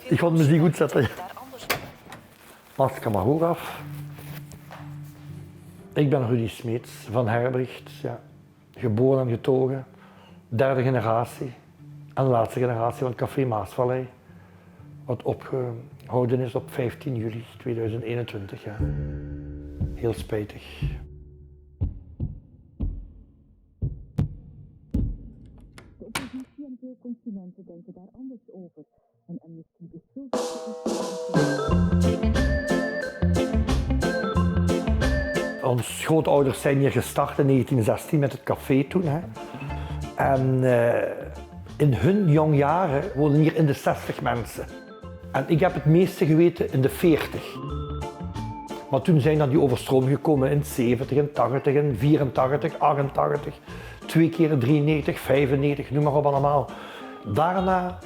Ik ga de muziek goed zetten. Masker maar hoog af. Ik ben Rudy Smeets van Herbricht, ja. Geboren en getogen, derde generatie en laatste generatie van het Café Maasvallei, wat opgehouden is op 15 juli 2021. Ja. Heel spijtig. De oppositie en veel consumenten denken daar anders over. En Amnesty beschuldigt Onze grootouders zijn hier gestart in 1916 met het café toen. Hè. En in hun jong jaren woonden hier in de 60 mensen. En ik heb het meeste geweten in de 40. Maar toen zijn dan die overstromingen gekomen in 70, in 80, in 84, 88, 2 keer 93, 95, noem maar op allemaal. Daarna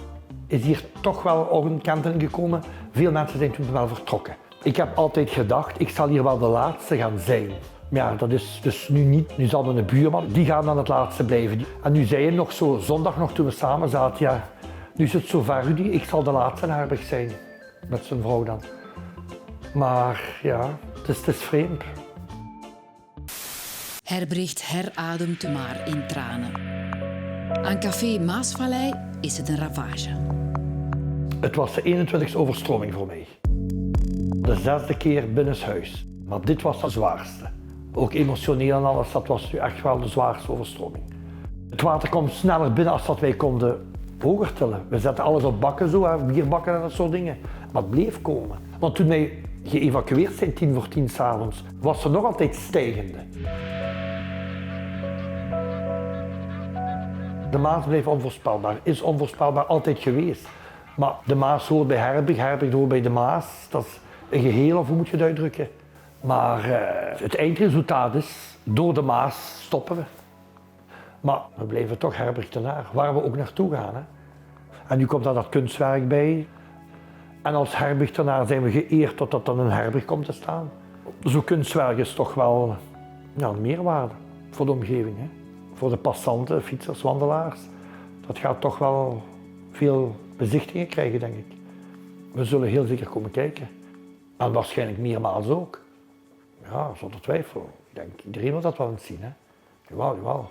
is hier toch wel een kanteling gekomen. Veel mensen zijn toen wel vertrokken. Ik heb altijd gedacht, ik zal hier wel de laatste gaan zijn. Maar ja, dat is dus nu niet. Nu zal mijn buurman, die gaan dan het laatste blijven. En nu zei je nog zo, zondag nog toen we samen zaten, ja, nu is het zover Rudy, ik zal de laatste in Herbricht zijn. Met zijn vrouw dan. Maar ja, het is vreemd. Herbricht herademt maar in tranen. Aan Café Maasvallei is het een ravage. Het was de 21ste overstroming voor mij. De 6e keer binnenshuis. Maar dit was de zwaarste. Ook emotioneel en alles, dat was nu echt wel de zwaarste overstroming. Het water komt sneller binnen als dat wij konden hoger tillen. We zetten alles op bakken zo, hè, bierbakken en dat soort dingen. Maar het bleef komen. Want toen wij geëvacueerd zijn, 10 voor 10 s'avonds, was er nog altijd stijgende. De Maas bleef onvoorspelbaar, is onvoorspelbaar altijd geweest. Maar de Maas hoort bij Herbricht, Herbricht hoort bij de Maas. Dat is een geheel, of hoe moet je het uitdrukken? Maar het eindresultaat is, door de Maas stoppen we. Maar we blijven toch Herbrichtenaar, waar we ook naartoe gaan. Hè. En nu komt daar dat kunstwerk bij. En als Herbrichtenaar zijn we geëerd totdat dan een Herbricht komt te staan. Zo'n kunstwerk is toch wel een meerwaarde voor de omgeving. Hè. Voor de passanten, fietsers, wandelaars. Dat gaat toch wel veel bezichtigingen krijgen, denk ik. We zullen heel zeker komen kijken. En waarschijnlijk meermaals ook. Ja, zonder twijfel. Ik denk, iedereen wil dat wel eens zien. Hè. Jawel, jawel.